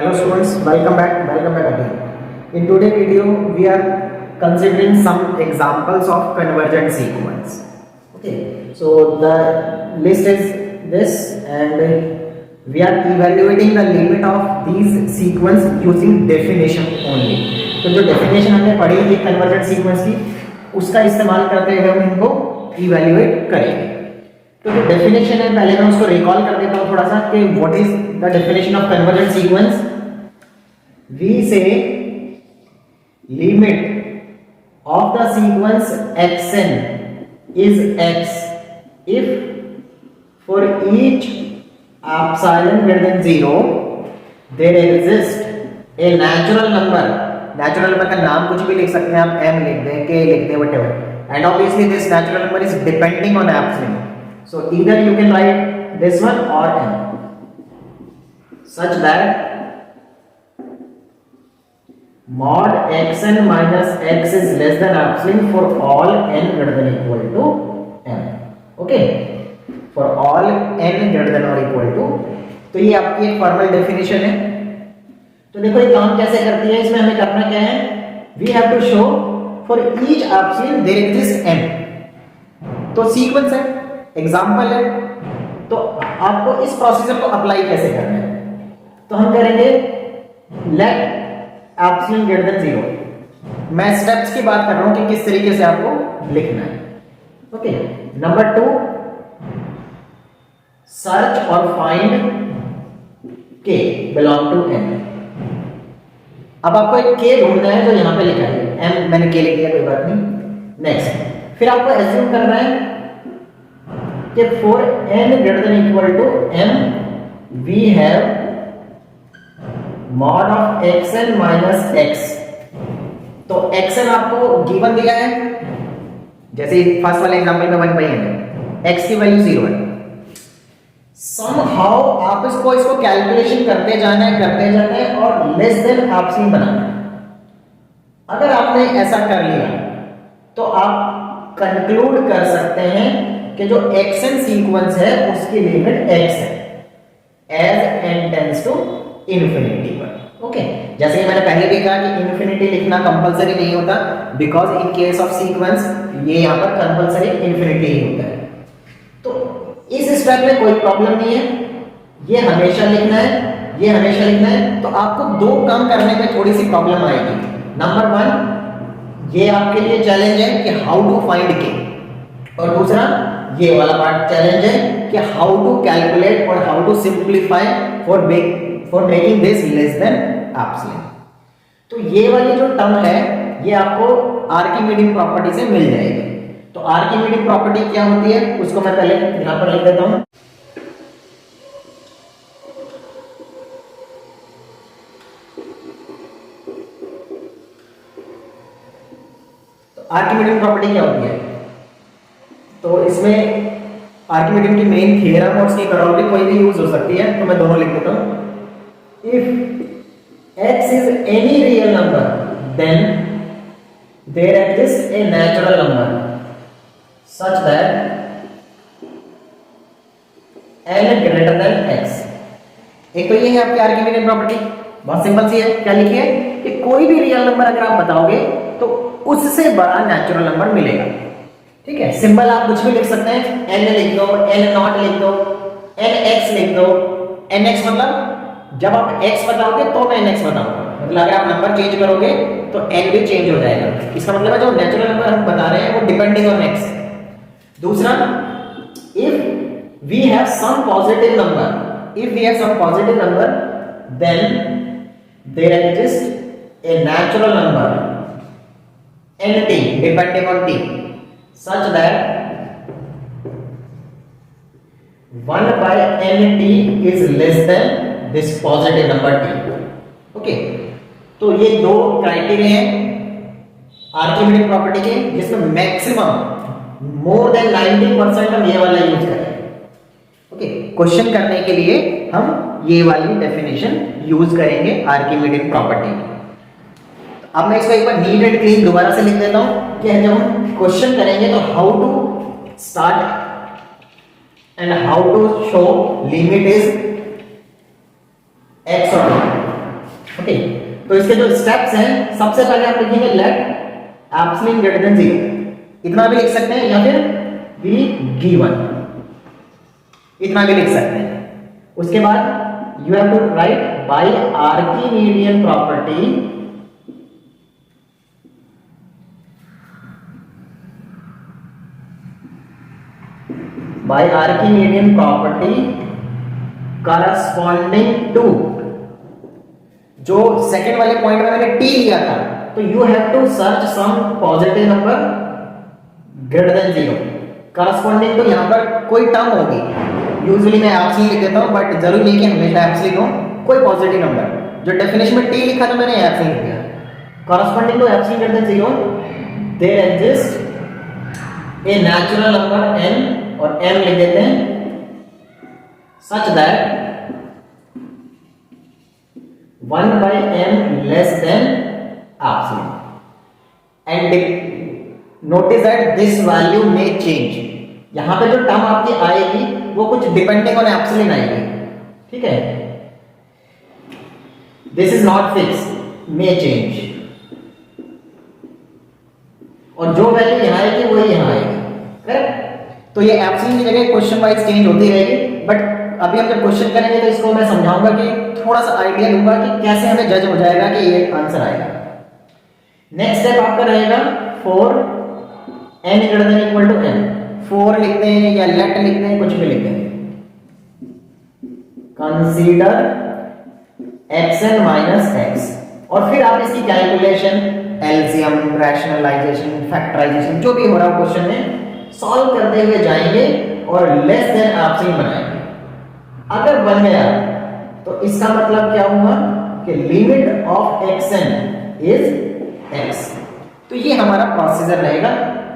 Hello students, welcome back again. In today's video, we are considering some examples of convergent sequence. Okay, so the list is this, and we are evaluating the limit of these sequence using definition only. तो जो definition हमने पढ़ी थी convergent sequence की, उसका इस्तेमाल करते हुए हम इनको evaluate करेंगे. तो जो डेफिनेशन है पहले मैं उसको रिकॉल कर देता हूं थोड़ा सा कि what is the definition of convergent sequence. We say limit of the sequence xn is x if for each epsilon greater than 0 there exist a natural number. Natural number का नाम कुछ भी लिख सकते हैं आप, m लिख दें, k लिख दें, whatever, and obviously this natural number is depending on epsilon. So either you can write this one or n such that mod xn minus x is less than epsilon for all n greater than equal to m. Okay, for all n greater than or equal to. तो ये आपकी एक formal definition है. तो देखो ये काम कैसे करती है, इसमें हमें करना क्या है, we have to show for each epsilon there exists n. तो सीक्वेंस है, एग्जाम्पल है, तो आपको इस प्रोसीजर को अप्लाई कैसे करना है. तो हम करेंगे लेट एप्सिलॉन ग्रेटर देन 0. मैं स्टेप्स की बात कर रहा हूं कि किस तरीके से आपको लिखना है. ओके, नंबर 2 सर्च और find k belong to n. अब आपको एक k ढूंढना है जो यहां पे लिखा है, m मैंने k लिख दिया, कोई बात नहीं. नेक्स्ट, फिर आपको एज्यूम करना है कि for n greater than equal to m we have mod of xn minus x. तो xn आपको गिवन दिया है, जैसे फर्स्ट वाले एग्जांपल में 1/n, x की वैल्यू 0 है. somehow आप इसको कैलकुलेशन करते जाना है और लेस देन एप्सिलॉन बनाना है. अगर आपने ऐसा कर लिया तो आप कंक्लूड कर सकते हैं कि जो xn सीक्वेंस है उसकी लिमिट x है as n tends to infinity पर. ओके, जैसे मैंने पहले भी कहा कि इंफिनिटी लिखना कंपलसरी नहीं होता, because in case of sequence ये यहां पर कंपलसरी इंफिनिटी ही होता है. तो इस स्टेप में कोई प्रॉब्लम नहीं है, ये हमेशा लिखना है. तो आपको दो काम करने में थोड़ी सी प्रॉब्लम आएगी. नंबर 1, ये आपके लिए चैलेंज है कि हाउ टू फाइंड k, और दूसरा ये वाला पार्ट चैलेंज है कि हाउ टू कैलकुलेट और how to simplify for making this less than epsilon. तो ये वाली जो टर्म है ये आपको आर्किमिडीज प्रॉपर्टी से मिल जाएगी. तो आर्किमिडीज प्रॉपर्टी क्या होती है उसको मैं पहले यहां पर लिख देता हूं. तो आर्किमिडीज प्रॉपर्टी क्या होती है, तो इसमें आर्किमिडीज की मेन थ्योरम और उसकी करौटी कोई भी यूज हो सकती है, तो मैं दोनों लिख देता हूं. If x is any real number then there exist a natural number such that n greater than x. एक तो ये है आपकी आर्किमिडीज प्रॉपर्टी, बहुत सिंपल सी है. क्या लिखी है कि कोई भी रियल नंबर अगर आप बताओगे तो उससे बड़ा नेचुरल नंबर मिलेगा. ठीक है, सिंपल आप कुछ भी लिख सकते हैं, n लिख दो, n नॉट लिख दो, nx लिख दो. nx मतलब जब आप x बताओगे तो मैं nx बताऊंगा, मतलब अगर आप नंबर चेंज करोगे तो n भी चेंज हो जाएगा. इसका मतलब है जो नेचुरल नंबर हम बता रहे हैं वो डिपेंडिंग ऑन x. दूसरा, if we have some positive number then there exist a natural number nt depending on t such that 1/nt is less than this positive number t. Okay, तो ये दो criteria हैं Archimedes property के, जिसमें maximum more than 90% हम ये वाला use करेंगे. ओके, क्वेश्चन करने के लिए हम ये वाली डेफिनेशन यूज करेंगे आर्किमिडीज प्रॉपर्टी. अब मैं इसको एक बार नीट एंड क्लीन दोबारा से लिख देता हूं कि जब हम क्वेश्चन करेंगे तो how to start and how to show limit is x और ओके, तो इसके जो स्टेप्स हैं, सबसे पहले आप लिखेंगे लेट एप्सिलॉन ग्रेटर देन 0, इतना भी लिख सकते हैं, या फिर बी गिवन, इतना भी लिख सकते हैं। उसके बाद you have to write by Archimedean property by Archimedean property corresponding to, जो सेकेंड वाले पॉइंट में मैंने टी लिया था, तो you have to search some positive number greater than 0 corresponding to, यहां पर कोई टर्म होगी, यूजुअली मैं एप्सिलॉन लिख देता हूं, बट जरूरी नहीं कि हमेशा एप्सिलॉन हो, कोई पॉजिटिव नंबर, जो डेफिनेशन में टी लिखा था मैंने एप्सिलॉन लिख दिया, corresponding to epsilon greater than 0 there exist a natural number n, और m लिख देते हैं, such that 1 by m less than epsilon, and notice that this value may change, यहां पे जो टर्म आपकी आएगी वो कुछ डिपेंडिंग ऑन एप्सिलॉन आएगी, ठीक है, this is not fix, may change, और जो वैल्यू यहां आएगी वही यहां आएगी, करेक्ट। तो ये एप्सिलॉन की जगह क्वेश्चन वाइज चेंज होती रहेगी, बट अभी हम जब क्वेश्चन करेंगे तो इसको मैं समझाऊंगा कि थोड़ा सा आइडिया दूंगा कि कैसे हमें जज हो जाएगा कि ये आंसर आएगा। नेक्स्ट स्टेप आपका रहेगा for n greater than equal to n, 4 लिखते हैं या लेट लिखते हैं, कुछ भी लिखते हैं, कंसीडर xn माइनस x, और फिर आप इसकी कैलकुलेशन, एलसीएम, रैशनलाइजेशन, फैक्टराइजेशन, जो भी हो रहा है क्वेश्चन में सॉल्व करते हुए जाएंगे और लेस देन एप्सिलॉन बनाएंगे। अगर बन गया तो इसका मतलब क्या हुआ कि limit of xn is x, तो ये हमारा प्रोसीजर रहेगा,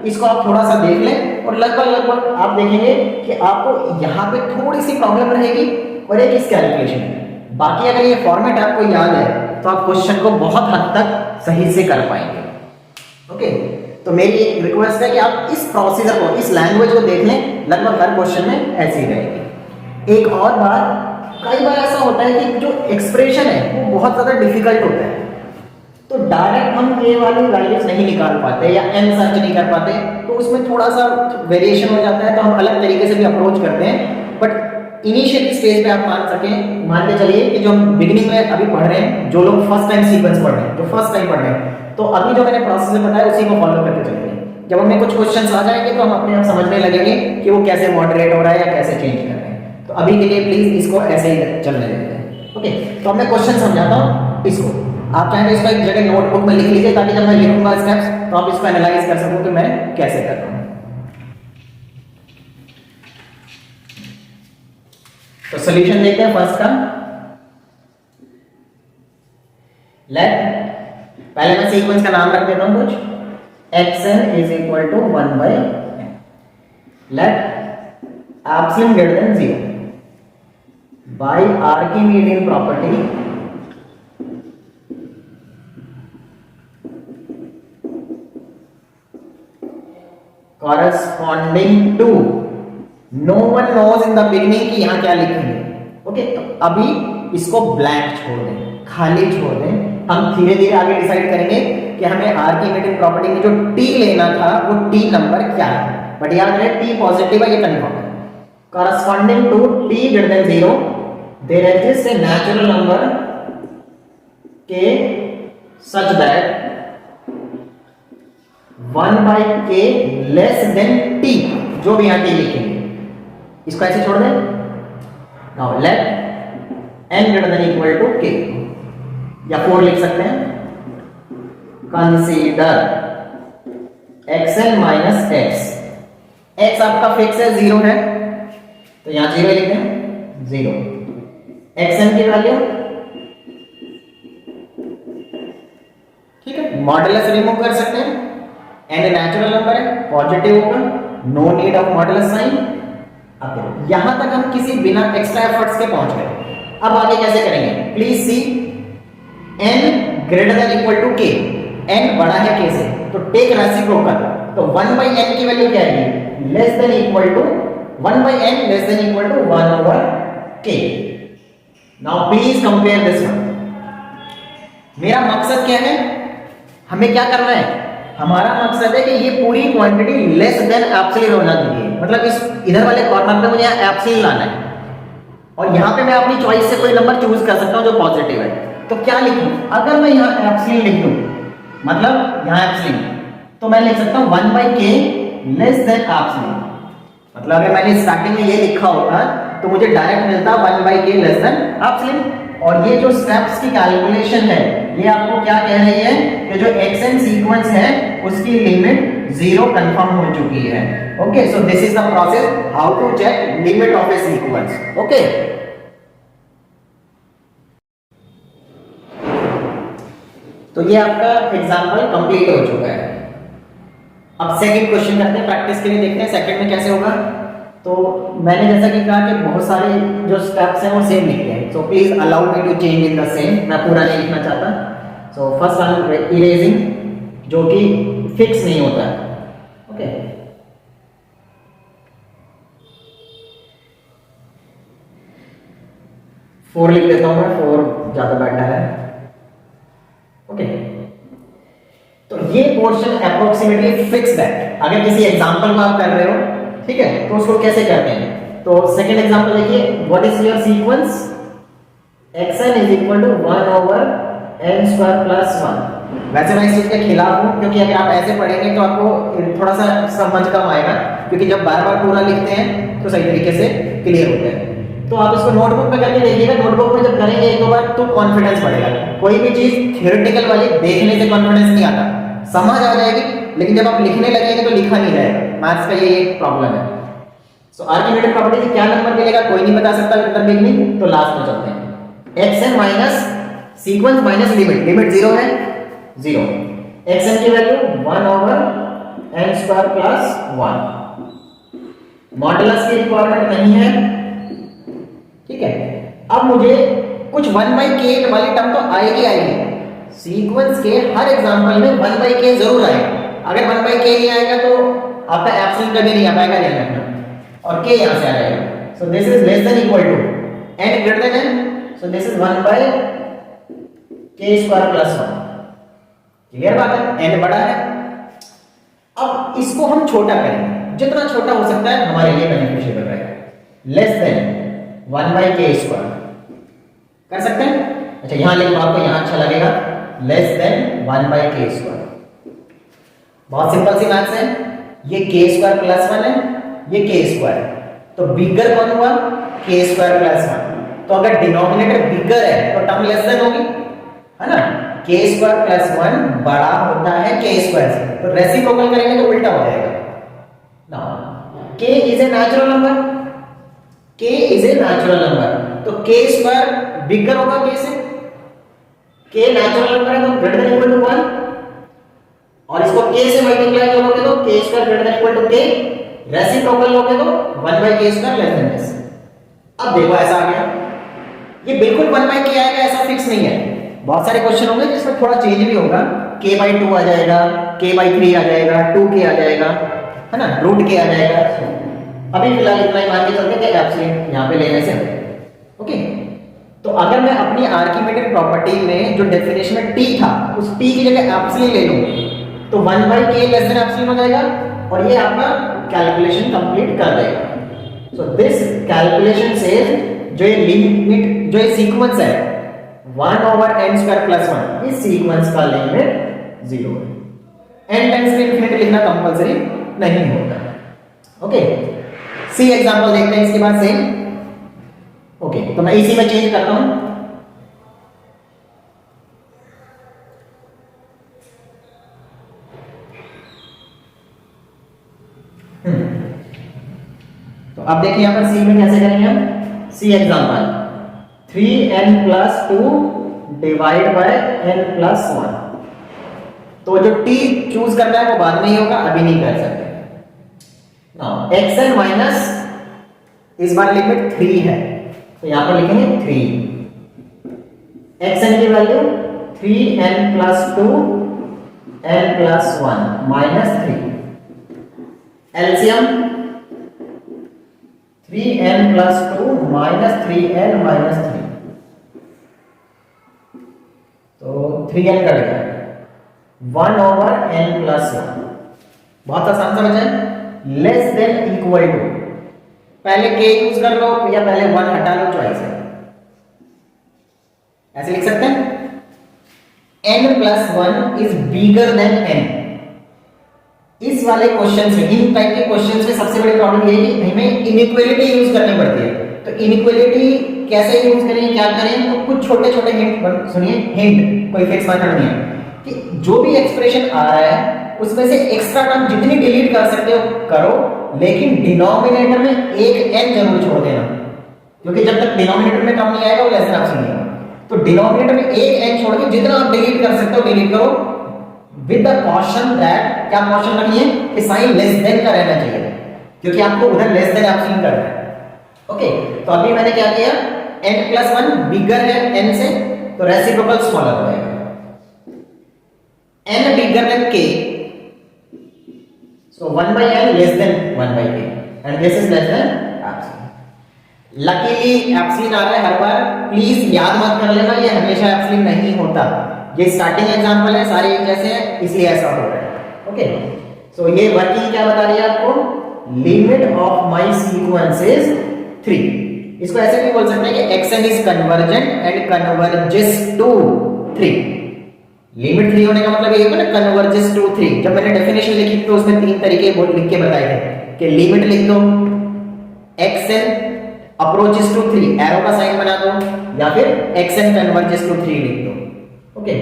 इसको आप थोड़ा सा देख लें, और लगभग आप देखेंगे कि आपको यहाँ पे थोड़ी सी प्रॉब्लम रहेगी और एक इस कैलकुलेशन में, बाकी अगर ये फॉर्मेट आपको याद है तो आप क्वेश्चन को बहुत हद तक सही से कर पाएंगे। ओके, तो मेरी एक रिक्वेस्ट है कि आप इस प्रोसीजर को, इस लैंग्वेज को देख लें, लगभग हर क्वेश्चन में ऐसे ही रहेगी। एक और बात, कई बार ऐसा होता है कि जो एक्सप्रेशन है वो बहुत ज्यादा डिफिकल्ट होता है, तो डायरेक्ट हम ये वाली वैल्यूज नहीं निकाल पाते या n सर्च नहीं कर पाते, तो उसमें थोड़ा सा वेरिएशन हो जाता है, तो हम अलग तरीके से भी अप्रोच करते हैं। बट इनिशियल स्टेज पे आप मान के चलिए कि जो हम बिगिनिंग में अभी पढ़ रहे हैं, जो लोग फर्स्ट टाइम सीक्वेंस पढ़ रहे हैं, जो फर्स्ट टाइम पढ़ रहे हैं, तो अभी जो मैंने प्रोसेस बताया उसी को फॉलो करके चलेंगे। जब हमें कुछ क्वेश्चंस आ जाएंगे तो हम अपने आप समझने लगेंगे कि वो कैसे मॉडरेट हो रहा है या कैसे चेंज कर रहे हैं। तो अभी के लिए प्लीज इसको ऐसे ही चलने देते हैं। ओके, तो अब मैं क्वेश्चन समझाता हूँ इसको, आप चाहें तो इसको एक जगह नोटबुक में लिख लीजिए, ताकि जब मैं लिखूंगा स्टेप्स तो आप इसको एनालाइज कर सको कि मैं कैसे कर रहा हूँ। तो सॉल्यूशन देखते हैं फर्स्ट का। लेट, पहले मैं सीक्वेंस का नाम रख देता हूं कुछ, xn is equal to 1 by n, let epsilon greater than 0 by Archimedean property corresponding to, no one knows in the beginning कि यहां क्या लिखेंगे। ओके, तो अभी इसको ब्लैंक छोड़ दें, खाली छोड़ दें, हम धीरे धीरे आगे डिसाइड करेंगे कि हमें आर्किमिडियन प्रॉपर्टी में जो t लेना था वो t नंबर क्या है, बट याद रहे t पॉजिटिव है, ये कंफर्म है। Corresponding to t greater than 0 there exist a natural number k such that 1 by k less than t, जो भी यहां t लिखेंगे इसको ऐसे छोड़ दें। Now let n greater than equal to k, या 4 लिख सकते हैं, consider xn minus x, x आपका फिक्स है, 0 है, तो यहां 0 लिखते हैं, 0, xn की वैल्यू, ठीक है, मॉडुलस रिमूव कर सकते हैं, n नेचुरल नंबर है, पॉजिटिव होगा, no need of modulus sign. अब यहां तक हम किसी बिना एक्स्ट्रा एफर्ट्स के पहुंच गए। अब आगे कैसे करेंगे, please see, n greater than equal to k, n बड़ा है k से, तो टेक रेसिप्रोकल, तो 1 by n की वैल्यू क्या है, less than equal to 1 by n less than equal to 1 over k। Now please compare this one, मेरा मकसद क्या है, हमें क्या करना है, हमारा मकसद है कि ये पूरी क्वांटिटी लेस देन एप्सिलॉन होना चाहिए, मतलब इस इधर वाले कॉर्नर पे मुझे एप्सिलॉन लाना है और यहाँ पे मैं अपनी चॉइस से कोई नंबर चूज कर सकता हूँ जो पॉजिटिव है। तो क्या लिखूं, अगर मैं यहाँ एप्सिलॉन लिख दूं, मतलब यहाँ एप्सिलॉन, तो मैं लिख सकता हूँ 1/k लेस देन एप्सिलॉन। मतलब अगर मैंने स्टार्टिंग में ये लिखा होता तो मुझे डायरेक्ट मिलता 1/k लेस देन एप्सिलॉन। और ये जो स्टेप्स की कैलकुलेशन है ये आपको क्या कह रही है कि जो xn सीक्वेंस है उसकी लिमिट 0 कंफर्म हो चुकी है। Okay, so this is the process how to check limit of a sequence. Okay, तो ये आपका एग्जांपल कंप्लीट हो चुका है। अब सेकंड क्वेश्चन करते हैं, प्रैक्टिस के लिए देखते हैं सेकंड में कैसे होगा। तो मैंने जैसा कि कहा कि बहुत सारे जो स्टेप्स हैं वो सेम लिखे हैं, so please allow me to change in the same, मैं पूरा नहीं लिखना चाहता। So first I am erasing, जो कि फिक्स नहीं होता है। ओके, 4 लिख देता हूं मैं, 4 ज्यादा बेटर है। ओके, तो ये पोर्शन अप्रोक्सीमेटली फिक्स्ड है। अगर किसी एग्जांपल को आप कर रहे हो, ठीक है, तो उसको कैसे करते हैं। तो सेकंड एग्जांपल देखिए, what is your sequence, xn is equal to 1/n² plus 1। वैसे मैं इस चीज के खिलाफ हूं, क्योंकि अगर आप ऐसे पढ़ेंगे तो आपको थोड़ा सा समझ कम आएगा, क्योंकि जब बार बार पूरा लिखते हैं तो सही तरीके से क्लियर होता है। तो आप इसको नोटबुक में करके देखिएगा, नोटबुक में जब करेंगे एक दो बार तो कॉन्फिडेंस बढ़ेगा। कोई भी चीज थ्योरेटिकल वाली देखने से कॉन्फिडेंस नहीं आता, समझ आ जाएगी, लेकिन जब आप लिखने लगेंगे तो लिखा नहीं जाएगा। मैथ्स का ये एक प्रॉब्लम है। सो आर्किमिडीज प्रॉपर्टी से क्या नंबर मिलेगा कोई नहीं बता सकता उत्तर बिगनिंग, तो लास्ट में चलते हैं। xn minus sequence minus limit, limit 0 है 0, xn की वैल्यू 1/n² प्लस 1। मॉडुलस की रिक्वायरमेंट नहीं है, ठीक है। अब मुझे कुछ 1/k वाली टर्म तो आएगी आएगी, सीक्वेंस के हर एग्जांपल में 1/k जरूर आएगा। अगर 1/k नहीं आएगा तो आपका एप्सिलॉन कभी नहीं आ पाएगा, ध्यान रखना। और k यहां से आ जाएगा, so this is less than equal to n greater than n, so this is 1/k² plus 1। Clear बात है, n बड़ा है। अब इसको हम छोटा करेंगे, जितना छोटा हो सकता है हमारे लिए बेनिफिशियल रहेगा। लेस देन 1/k² कर सकते हैं। अच्छा यहां लिखो, आपको यहां अच्छा लगेगा, लेस देन 1/k²। बहुत सिंपल सी मैथ्स है, ये k² प्लस 1 है, ये k², तो बिगर कौन हुआ, k² प्लस 1। तो अगर डिनोमिनेटर बिगर है तो टर्म लेस देन होगी, है ना। k² प्लस 1 बड़ा होता है k² से, तो रेसिप्रोकल करेंगे तो उल्टा हो जाएगा ना। k is a natural number, k is a natural number, तो k² बिगर होगा k से, k नेचुरल नंबर है तो ग्रेटर देन इक्वल टू 1, और इसको k से मल्टीप्लाई करोगे तो k² greater than equal to k, reciprocal लोगे तो 1/k² लेस देन this। अब देखो ऐसा आ गया, ये बिल्कुल 1/k आएगा ऐसा फिक्स नहीं है। बहुत सारे क्वेश्चन होंगे जिसमें थोड़ा चेंज भी होगा, k/2 आ जाएगा, k/3 आ जाएगा, 2k आ जाएगा, है ना, √k आ जाएगा। अभी फिलहाल इतना ही मान के चलते हैं कि एप्सिलॉन यहां पे लेने से। ओके, तो अगर मैं अपनी आर्किमिडीज प्रॉपर्टी में जो डेफिनेशन में t था उस t की जगह एप्सिलॉन ले लूं तो 1/k लेस देन एप्सिलॉन हो जाएगा, और ये आपका कैलकुलेशन कंप्लीट कर देगा। सो दिस कैलकुलेशन सेज जो ये लिमिट, जो ये सीक्वेंस है 1/n² प्लस 1, इस सीक्वेंस का लिमिट 0 है। n टेंड्स टू इंफिनिटी लिखना कंपलसरी नहीं होता। ओके, सी एग्जांपल देखते हैं इसके बाद सेम। ओके, तो मैं इसी में चेंज करता हूं। तो अब देखिए यहां पर सी में कैसे करेंगे हम। See example 3n plus 2 divide by n plus 1। तो जो t चूज करना है वो बाद में ही होगा, अभी नहीं कर सकते। नाउ xn माइनस इस बार लिमिट 3 है तो यहां पर लिखेंगे 3, xn की value 3n plus 2 n plus 1 minus 3, LCM 3n plus 2 minus 3n minus 3, तो 3n कट गया, 1/n+1। बहुत आसान समझ है। लेस देन इक्वल टू, पहले k यूज कर लो या पहले 1 हटा लो, चॉइस है। ऐसे लिख सकते हैं n+1 is bigger than n। इस वाले क्वेश्चन में, इन टाइप के क्वेश्चन में सबसे बड़ी प्रॉब्लम ये है कि हमें इनइक्वालिटी यूज करनी पड़ती है। तो इनइक्वालिटी कैसे यूज करें, क्या करें, तो कुछ छोटे छोटे हिंट सुनिए। हिंट कोई फिक्स मेथड नहीं है कि जो भी एक्सप्रेशन आ रहा है उसमें से एक्स्ट्रा टर्म जितनी डिलीट कर सकते हो करो, लेकिन डिनोमिनेटर में एक n जरूर छोड़ देना, क्योंकि जब तक डिनोमिनेटर में टर्म नहीं आएगा वो लेसन ऑप्शन नहीं होगा। तो डिनोमिनेटर में एक n छोड़ के जितना आप डिलीट कर सकते हो डिलीट करो, विद द कॉशन दैट, क्या कॉशन रखिए कि साइन लेस देन का रहना चाहिए, क्योंकि आपको उधर लेस देन ऑप्शन करना है। ओके, तो अभी मैंने क्या किया, n+1 बिगर है n से, तो रेसिप्रोकल स्मॉलर हो जाएगा। n bigger than k, so 1/n less than 1/k and this is less than epsilon। Luckily epsilon आ रहा है हर बार, प्लीज याद मत कर लेना, ये हमेशा एप्सिलॉन नहीं होता। ये स्टार्टिंग एग्जांपल है, सारे एक जैसे हैं इसलिए ऐसा हो रहा है। ओके, सो ये वर्किंग क्या बता रही है आपको, limit of my sequence is 3। इसको ऐसे भी बोल सकते हैं कि xn is convergent and converges to 3। Limit 3 होने का मतलब ये है ना, कन्वर्जेस टू 3। जब मैंने डेफिनेशन लिखी तो उसमें 3 तरीके लिख के बताए थे कि लिमिट लिख दो, xn अप्रोचेस टू 3 एरो का साइन बना दो, या फिर xn कन्वर्जेस टू 3 लिख दो। ओके,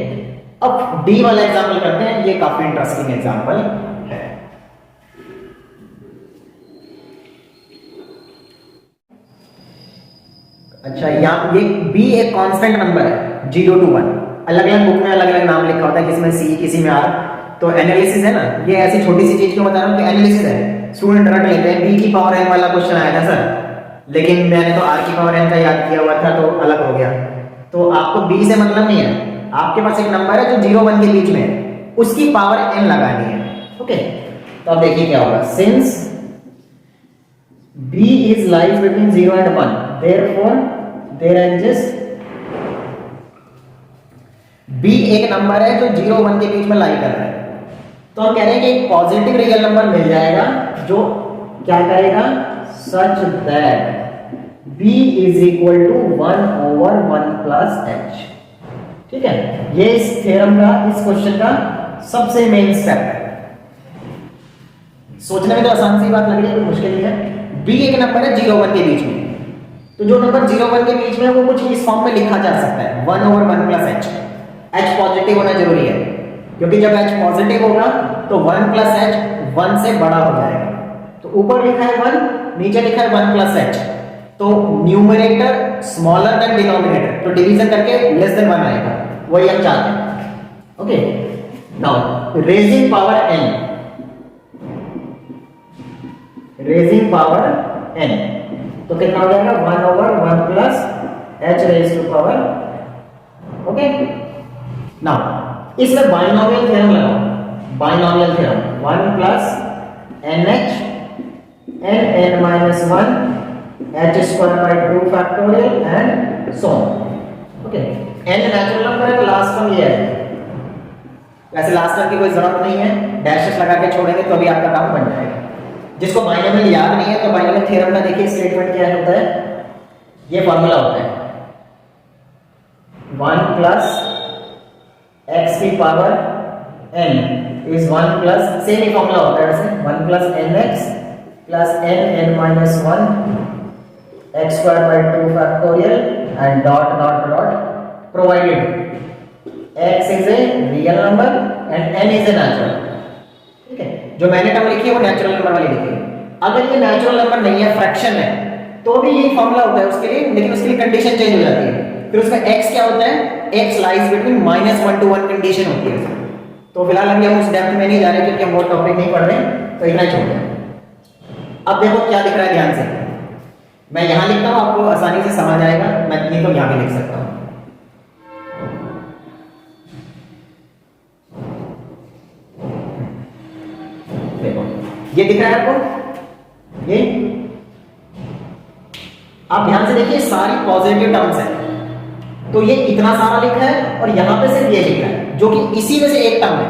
अब डी वाला एग्जांपल करते हैं, ये काफी इंटरेस्टिंग एग्जांपल है। अच्छा, यहाँ ये b एक कांस्टेंट नंबर है 0 to 1। अलग अलग बुक में अलग अलग नाम लिखा होता है, किसी में सी किसी में आर। तो एनालिसिस है ना, ये ऐसी छोटी सी चीज क्यों बता रहा हूँ कि एनालिसिस है। स्टूडेंट रट लेते हैं b की पावर n वाला क्वेश्चन आया था सर, लेकिन मैंने तो r की पावर n का याद किया हुआ था तो अलग हो गया। तो आपको b से मतलब नहीं है, आपके पास एक नंबर है जो 0 1 के बीच में है, उसकी पावर n लगानी है। ओके, तो अब देखिए क्या होगा, since b is lies between 0 and 1, therefore there exists, b एक नंबर है जो 0 1 के बीच में लाई कर रहा है। तो हम कह रहे हैं कि एक पॉजिटिव रियल नंबर मिल जाएगा जो क्या करेगा, such that b is equal to 1/1+h। ठीक है, ये इस थ्योरम का, इस क्वेश्चन का सबसे मेन स्टेप है। सोचने में तो आसान सी बात लग रही है, कोई मुश्किल नहीं है। b एक नंबर है 0 1 के बीच में, तो जो नंबर 0 1 के बीच में है वो कुछ इस फॉर्म में लिखा जा सकता है, 1/1+h। h पॉजिटिव होना जरूरी है, क्योंकि जब h पॉजिटिव होगा तो 1+h 1 से बड़ा हो जाएगा। तो ऊपर लिखा है 1, नीचे लिखा है 1+h, तो न्यूमरेटर स्मॉलर देन डिनोमिनेटर, तो डिवीजन करके लेस देन 1 आएगा, वही हम चाहते हैं। Okay, now raising power n, raising power n, तो कितना हो जाएगा, 1/1+h raise to power. Okay, now इसमें बाइनोमियल थ्योरम लगाओ, binomial theorem 1+nh n(n−1) h² 2 factorial and so on. Okay, n natural number है तो लास्ट टर्म ये है, वैसे लास्ट टर्म की कोई जरूरत नहीं है, डैशेस लगा के छोड़ेंगे तो अभी आपका काम बन जाएगा। जिसको बाइनोमियल याद नहीं है तो बाइनोमियल थ्योरम का देखिए स्टेटमेंट क्या होता है, ये फार्मूला होता है 1+x की power n is 1+, same he formula होता है वैसे, 1+nx plus n(n−1) h² 2 factorial and dot dot dot, provided x is a real number and n is a natural. ठीक है, जो मैंने टर्म लिखी है वो नेचुरल नंबर वाली लिखी है। अगर ये नेचुरल नंबर नहीं है, फ्रैक्शन है, तो भी यही फार्मूला होता है उसके लिए, लेकिन उसके लिए कंडीशन चेंज हो जाती है। फिर उसमें x क्या होता है, x lies between -1 to 1 condition होती है। तो फिलहाल अभी हम उस डेप्थ में नहीं जा रहे क्योंकि हम वो टॉपिक नहीं पढ़ रहे, तो इतना छोड़ दें। अब देखो क्या दिख रहा है, ध्यान से मैं यहां लिखता हूं, आपको आसानी से समझ आएगा, मैं नहीं तो यहां भी लिख सकता हूं। देखो ये दिख रहा है आपको, ये आप ध्यान से देखिए सारी पॉजिटिव टर्म्स हैं, तो ये इतना सारा लिखा है और यहां पे सिर्फ ये लिखा है। जो कि इसी में से एक टर्म है,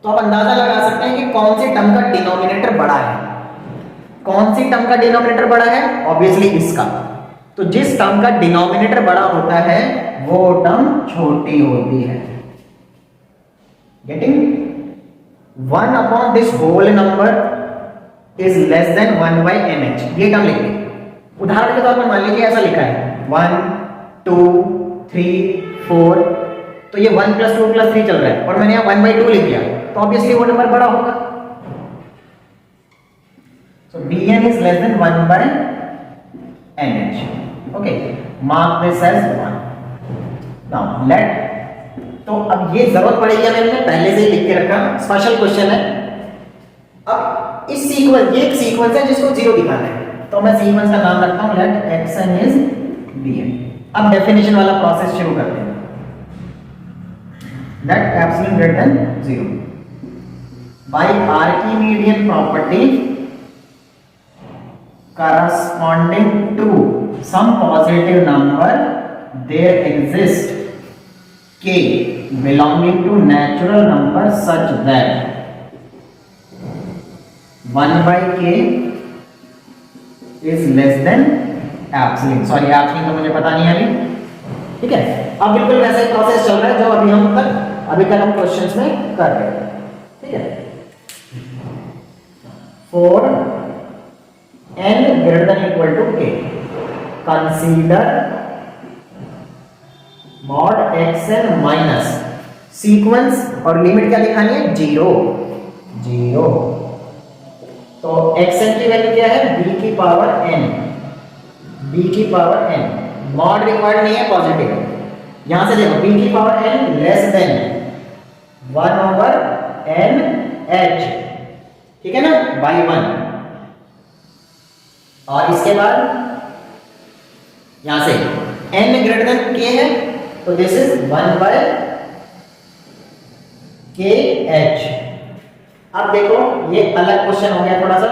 तो आप अंदाजा लगा सकते हैं कि कौन सी टर्म का डिनोमिनेटर बड़ा है। कौन सी टर्म का डिनोमिनेटर बड़ा है? ऑब्वियसली इसका। तो जिस टर्म का डिनोमिनेटर बड़ा होता है वो टर्म छोटी होती है। Getting? 1 upon this whole number is less than 1 by nh, ये टर्म लिखिए। उदाहरण के तौर पर मान लीजिए ऐसा लिखा है 1 2 3 4, तो ये 1 + 2 + 3 चल रहा है और मैंने यहाँ 1 by 2 लिख दिया, तो ऑब्वियसली वो नंबर बड़ा होगा। So bn is less than 1 by nh. Okay, mark this as 1. Now let, तो अब ये जरूरत पड़ेगी, मैंने पहले से ही लिख के रखा, स्पेशल क्वेश्चन है। अब इस सीक्वेंस, ये एक सीक्वेंस है जिसको 0 दिखाना है, तो मैं सीक्वेंस का नाम रखता हूं let xn is bn। अब डेफिनेशन वाला प्रोसेस शुरू करते हैं। let epsilon greater than 0 by Archimedean property corresponding to some positive number there exist k belonging to natural number such that 1 by k is less than epsilon। Sorry epsilon तो मुझे पता नहीं है अभी, ठीक है। अब बिल्कुल वैसा ही प्रोसेस चल रहा है जो अभी तक हम क्वेश्चंस में कर रहे हैं, ठीक है। for n greater than equal to k, consider mod xn minus sequence और लिमिट क्या दिखानी है? 0। तो xn की वैल्यू क्या है? b की पावर n, b की पावर n। मॉड रिक्वायर्ड नहीं है, पॉजिटिव है। यहां से देखो b की power n less then 1/n(h), ठीक है ना, by 1। और इसके बाद यहां से n ग्रेटर देन k है, तो दिस इज 1/kh। अब देखो ये अलग क्वेश्चन हो गया थोड़ा सा,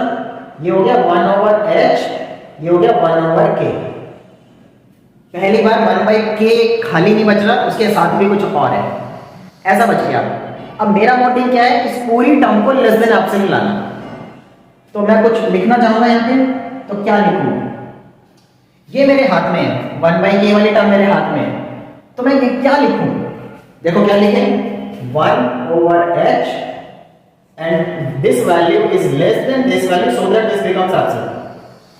ये हो गया 1/h, ये हो गया 1/k। पहली बार 1/k खाली नहीं बच रहा, उसके साथ भी कुछ और है, ऐसा बच गया। अब मेरा मोटिव क्या है? इस पूरी टर्म को लेस देन एप्सिलॉन लाना। तो मैं कुछ लिखना चाहूंगा यहाँ पे, तो क्या लिखूं? ये मेरे हाथ में है, 1/k वाली टर्म मेरे हाथ में है, तो मैं ये क्या लिखूं? देखो क्या लिखें, 1/h and this value is less than this value so that this becomes epsilon।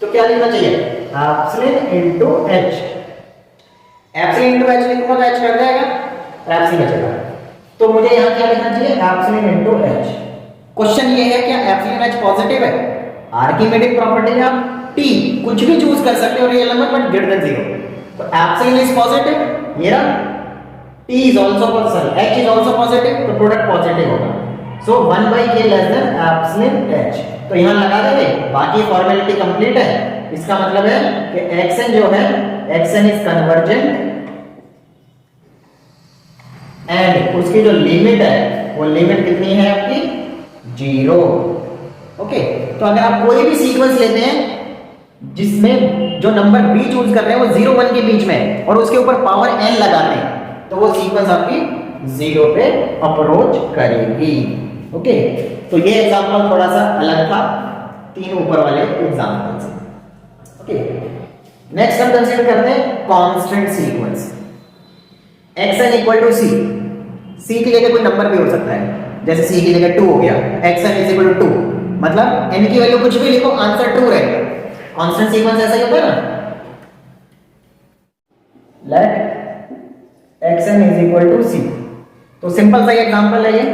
तो क्या लिखना चाहिए? epsilon into h। epsilon into h लिखूंगा तो h कट जाएगा, epsilon बचेगा। तो मुझे यहाँ क्या लिखना चाहिए? epsilon into h। क्वेश्चन ये है क्या epsilon h पॉजिटिव है? आर्किमेडिक प्रॉपर्टी में आप t कुछ भी चूज कर सकते हो real number but greater than 0। तो epsilon इज पॉजिटिव, ये रहा, t is also positive, h is also positive, तो प्रोडक्ट पॉजिटिव होगा। सो 1/k less than epsilon h। तो यहां लगा देंगे, बाकी फॉर्मेलिटी कंप्लीट है। इसका मतलब है कि xn जो है, xn इज कन्वर्जेंट एंड उसकी जो लिमिट है वो लिमिट कितनी है आपकी? 0। ओके, तो अगर आप कोई भी सीक्वेंस लेते हैं जिसमें जो नंबर b चूज कर रहे हैं वो 0 1 के बीच में है और उसके ऊपर पावर n लगाते हैं, तो वो सीक्वेंस आपकी 0 पे अप्रोच करेगी। ओके, तो ये एग्जांपल थोड़ा सा अलग था तीन ऊपर वाले एग्जांपल से। ओके, नेक्स्ट हम कंसीडर करते हैं constant sequence. xn equal to c, c की जगह कोई नंबर भी हो सकता है, जैसे c की जगह 2 हो गया, xn इज इक्वल टू 2, मतलब n की वैल्यू कुछ भी लिखो, आंसर 2 रहेगा। कांस्टेंट सीक्वेंस ऐसा ही होता है ना। Let xn is equal to c, तो सिंपल सा एग्जांपल है ये,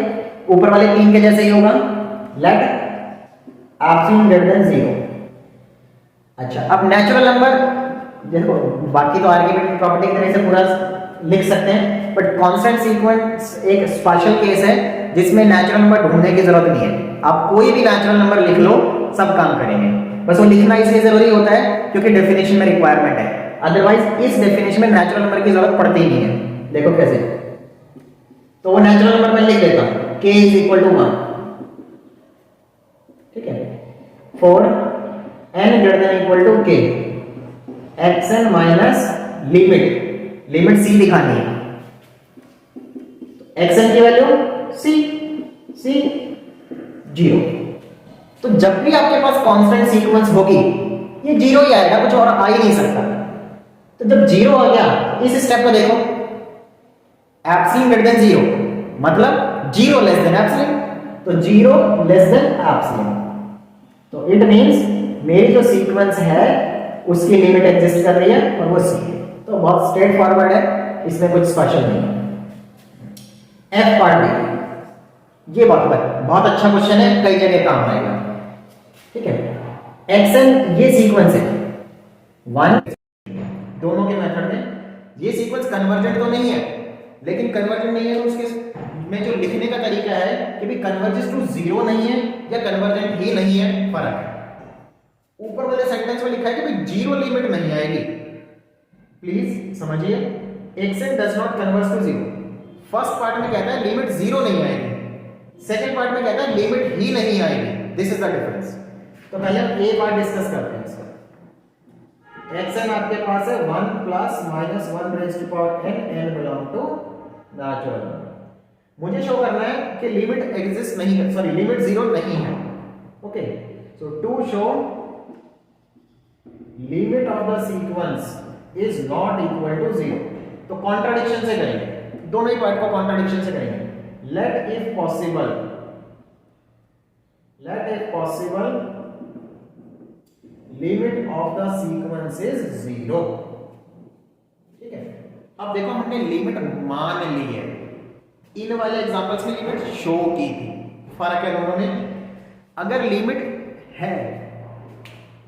ऊपर वाले तीन के जैसे ही होगा। Let epsilon greater than 0। अच्छा, अब नेचुरल नंबर देखो, बाकी तो आर्ग्यूमेंट प्रॉपर्टी की तरह से पूरा लिख सकते हैं, बट कांस्टेंट सीक्वेंस एक स्पेशल केस है जिसमें नेचुरल नंबर ढूंढने की जरूरत नहीं है। आप कोई भी नेचुरल नंबर लिख लो, सब काम करेंगे। बस वो लिखना इसलिए जरूरी होता है क्योंकि डेफिनेशन में रिक्वायरमेंट है, अदरवाइज इस डेफिनेशन में नेचुरल नंबर की जरूरत पड़ती ही नहीं है। देखो कैसे, तो वो नेचुरल नंबर मैं लिख देता हूं, k इज इक्वल टू 1, ठीक है, for n greater than equal to k, xn minus limit c दिखानी है, xn की वैल्यू c 0। तो जब भी आपके पास कांस्टेंट सीक्वेंस होगी ये 0 ही आएगा, कुछ और आ ही नहीं सकता। तो जब 0 आ गया, इस स्टेप को देखो, एप्सिलॉन ग्रेटर देन 0 मतलब 0 लेस देन एप्सिलॉन, तो 0 लेस देन एप्सिलॉन, तो इट मींस मेरी जो सीक्वेंस है उसकी लिमिट एग्जिस्ट कर रही है और वो c है। तो बहुत स्ट्रेट फॉरवर्ड है, इसमें कुछ स्पेशल नहीं है। एफ पार्ट देखिए, ये बहुत अच्छा क्वेश्चन है, कई जगह काम आएगा। ठीक है, एक्सन ये सीक्वेंस है 1, दोनों के मेथड में ये सीक्वेंस कन्वर्जेंट तो नहीं है, लेकिन कन्वर्जेंट नहीं है तो उसके में जो लिखने का तरीका है कि भी कन्वर्जेंस टू 0 नहीं है या कन्वर्जेंट ही नहीं है, फर्क है। ऊपर वाले सेंटेंस में लिखा है कि भाई 0 लिमिट नहीं आएगी, प्लीज समझिए, x n does not converge to 0। First part में कहता है लिमिट 0 नहीं आएगी, सेकंड पार्ट में कहता है लिमिट ही नहीं आएगी, दिस इज द डिफरेंस। तो पहले हम ए पार्ट डिस्कस करते हैं इसका। एक्सन आपके पास है 1 plus minus 1 raise to power n, n belong to natural number. मुझे शो करना है कि लिमिट एग्जिस्ट नहीं है, सॉरी लिमिट 0 नहीं है। Okay, so to show limit of the sequence is not equal to 0, तो कॉन्ट्राडिक्शन से करेंगे, दोनों ही पार्ट को कॉन्ट्राडिक्शन से करेंगे। Let if possible limit of the sequence is 0। ठीक है, अब देखो हमने लिमिट मान ली है, इन वाले एग्जांपल्स में लिमिट शो की थी, फर्क है दोनों में। अगर लिमिट है,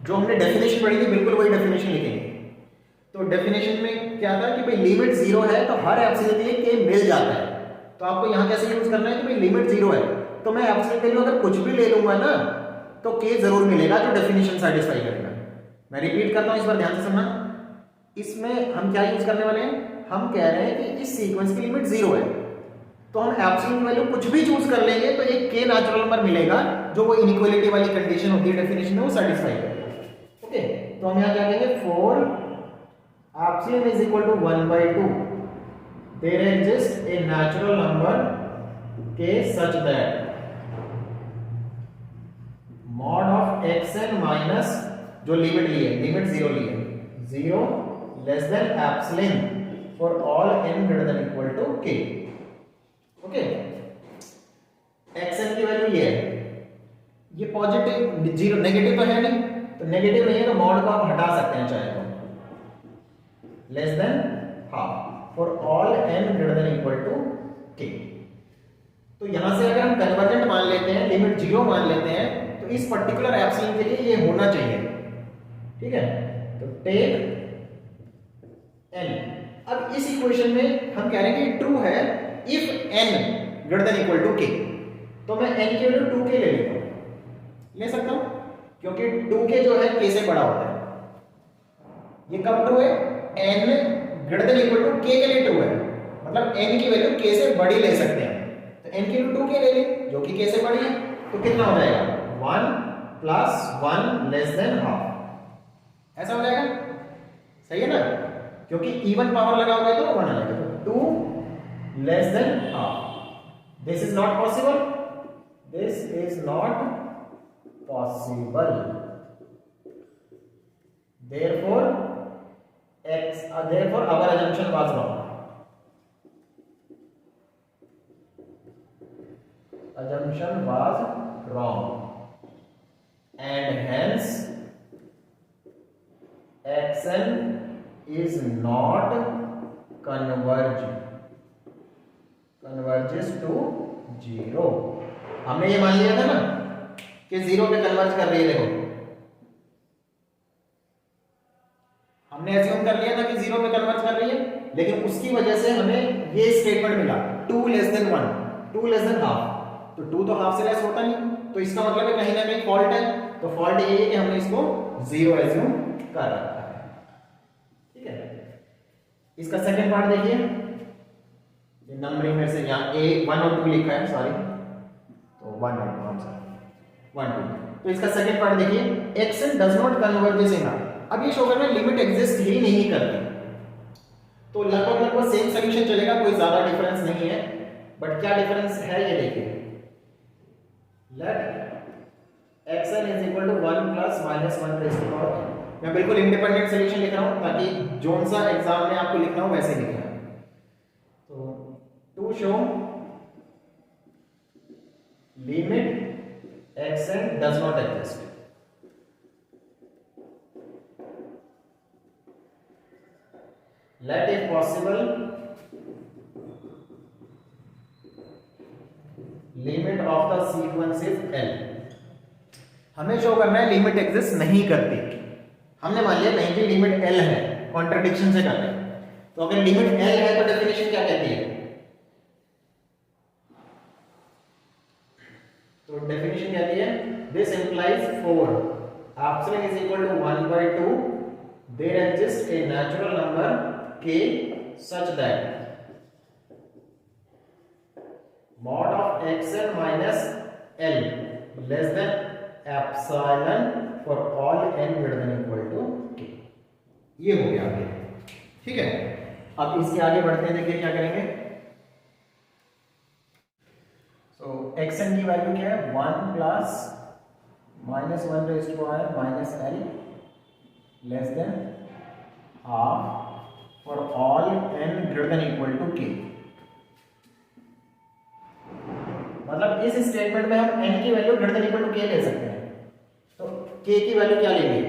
जो हमने डेफिनेशन पढ़ी थी बिल्कुल वही डेफिनेशन लिखेंगे। तो डेफिनेशन में क्या था कि भाई लिमिट 0 है तो हर एप्सिलॉन के लिए k मिल जाता है। तो आपको यहां कैसे यूज करना है कि भाई लिमिट 0 है तो मैं एप्सिलॉन के लिए अगर कुछ भी ले लूंगा ना तो k जरूर मिलेगा जो डेफिनेशन सेटिस्फाई करेगा। मैं रिपीट करता हूं, इस बार ध्यान से सुनना। इसमें हम क्या यूज करने वाले हैं, हम कह रहे हैं कि इस सीक्वेंस की लिमिट 0 है तो हम एप्सिलॉन वैल्यू कुछ भी चूज कर लेंगे तो एक k नेचुरल नंबर मिलेगा जो वो इनइक्वालिटी वाली कंडीशन होती है डेफिनेशन में, वो सेटिस्फाई करेगा। ओके, तो हम यहां क्या कहेंगे, for epsilon is equal to 1/2 there exist a natural number k such that mod of xn minus जो लिमिट ली है, लिमिट 0 ली है, 0 less than epsilon for all n greater than equal to k। Okay, xn की value ये है, ये positive 0, negative तो है नहीं, तो नेगेटिव नहीं है तो मॉड को आप हटा सकते हैं चाहे तो, less than half for all n greater than equal to k। तो यहां से अगर हम कन्वर्जेंट मान लेते हैं, लिमिट 0 मान लेते हैं, तो इस पर्टिकुलर एप्सिलॉन के लिए ये होना चाहिए। ठीक है, तो टेक n। अब इस इक्वेशन में हम कह रहे हैं कि ट्रू है if n greater than equal to k, तो मैं n की वैल्यू 2k ले लेता हूं, ले सकता हूं क्योंकि 2k जो है k से बड़ा होता है। ये कब ट्रू है, n greater than equal to k के लिए ट्रू है, मतलब n की वैल्यू k से बड़ी ले सकते हैं। तो n की वैल्यू 2k ले ली जो कि k से बड़ी है, तो कितना हो जाएगा, 1 प्लस 1 लेस देन हाफ, ऐसा हो जाएगा। सही है ना, क्योंकि इवन पावर लगाओगे तो 1 आ जाएगा, तो 2 less than half. This is not possible, this is not possible, therefore our assumption was wrong, assumption was wrong and hence xn is not converges to 0। हमने ये मान लिया था ना कि 0 पे कन्वर्ज कर रही है, देखो हमने एज्यूम कर लिया था कि 0 पे कन्वर्ज कर रही है, लेकिन उसकी वजह से हमें ये स्टेटमेंट मिला 2 less than 1, 2 less than half, तो 2 तो हाफ से लेस होता नहीं, तो इसका मतलब है कहीं ना कहीं फॉल्ट है। तो फॉल्ट ये है कि हमने इसको 0 एज्यूम कर रखा है। ठीक है, इसका सेकंड पार्ट देखिए, ये नंबरिंग में से यहाँ a 1 और 2 लिखा है, सॉरी, तो 1 और 2, तो इसका सेकंड पार्ट देखिए, xn does not converges in r। अब ये शो करना लिमिट एग्जिस्ट ही नहीं करती, तो लगभग सेम सॉल्यूशन चलेगा, कोई ज्यादा डिफरेंस नहीं है। बट क्या डिफरेंस है ये देखिए, let xn is equal to 1 plus minus 1 raise to power n। मैं बिल्कुल इंडिपेंडेंट सॉल्यूशन लिख रहा हूं ताकि जोन सा एग्जाम में आपको लिखना हो वैसे लिखना है। तो to show limit xn does not exist, let if possible limit of the sequence is L। हमें शो करना है लिमिट एग्जिस्ट नहीं करती, हमने मान लिया नहीं कि लिमिट L है, कॉन्ट्रडिक्शन से करना है। तो अगर लिमिट L है तो डेफिनेशन क्या कहती है, तो डेफिनेशन कहती है this implies 4 epsilon is equal to 1/2 there exist a natural number k such that mod of xn minus L less than epsilon for all n greater than equal to k। ये हो गया आगे, ठीक है। अब इसके आगे बढ़ते हैं, देखिए क्या करेंगे। सो xn की वैल्यू क्या है, 1 plus minus 1 raise to power minus L less than half for all n greater than equal to k। मतलब इस स्टेटमेंट में हम n की value greater than equal to k ले सकते हैं, तो k की वैल्यू क्या लेंगे।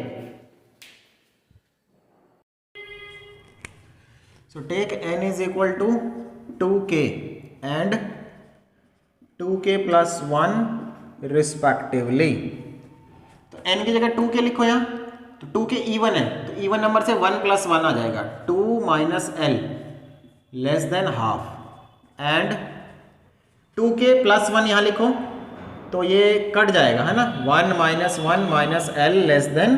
So take n is equal to 2k and 2k plus 1 respectively। तो n की जगह 2k लिखो यहाँ, तो 2k इवन है तो इवन नंबर से 1 प्लस 1 आ जाएगा, 2 minus L less than half and 2k plus 1 यहाँ लिखो तो ये कट जाएगा है ना, 1 minus 1 minus L less than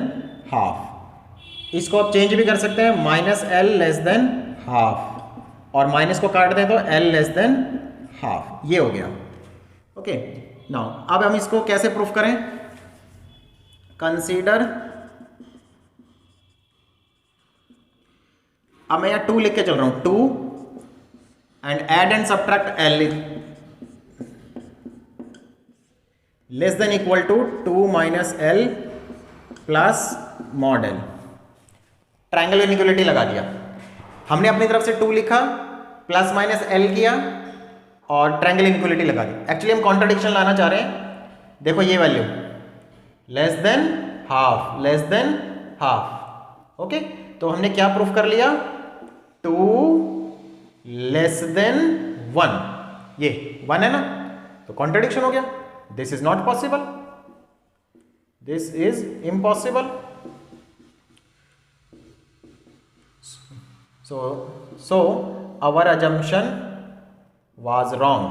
half. इसको आप चेंज भी कर सकते हैं, minus L less than half और माइनस को काट दें तो L लेस देन हाफ, ये हो गया। ओके नाउ अब हम इसको कैसे प्रूफ करें, कंसीडर, अब मैं यहाँ 2 लिख के चल रहा हूं, 2 and add and subtract L less than equal to 2 minus L plus mod L। Triangle inequality लगा दिया हमने, अपनी तरफ से 2 लिखा प्लस माइनस L किया और ट्रायंगल इनइक्वालिटी लगा दी। एक्चुअली हम कॉन्ट्रडिक्शन लाना चाह रहे हैं, देखो ये value less than half less than half. Okay तो हमने क्या प्रूफ कर लिया, 2 लेस देन 1, ये 1 है ना, तो कॉन्ट्रडिक्शन हो गया, this is not possible, this is impossible. so our assumption was wrong,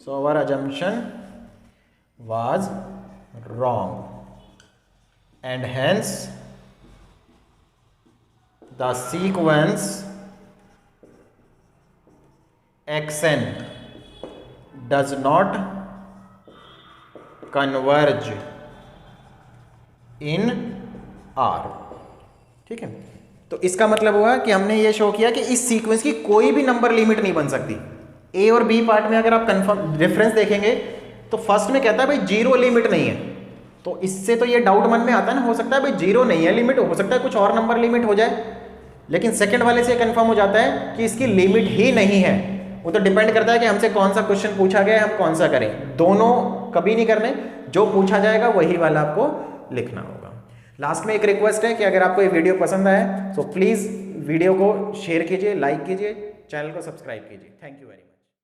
so our assumption was wrong and hence the sequence xn does not converge in R। ठीक है, तो इसका मतलब हुआ कि हमने ये शो किया कि इस सीक्वेंस की कोई भी नंबर लिमिट नहीं बन सकती। ए और बी पार्ट में अगर आप कंफर्म रेफरेंस देखेंगे तो फर्स्ट में कहता है भाई जीरो लिमिट नहीं है, तो इससे तो ये डाउट मन में आता है ना, हो सकता है भाई जीरो नहीं है लिमिट, हो सकता है कुछ और नंबर लिमिट हो जाए, लेकिन सेकंड वाले से कंफर्म हो जाता है कि इसकी लिमिट ही नहीं है। वो तो डिपेंड करता है कि हमसे कौन सा क्वेश्चन पूछा गया है, हम कौन सा करें, दोनों कभी नहीं करने, जो पूछा जाएगा वही वाला आपको लिखना होगा। लास्ट में एक रिक्वेस्ट है कि अगर आपको ये वीडियो पसंद आए तो प्लीज़ वीडियो को शेयर कीजिए, लाइक कीजिए, चैनल को सब्सक्राइब कीजिए। Thank you very much.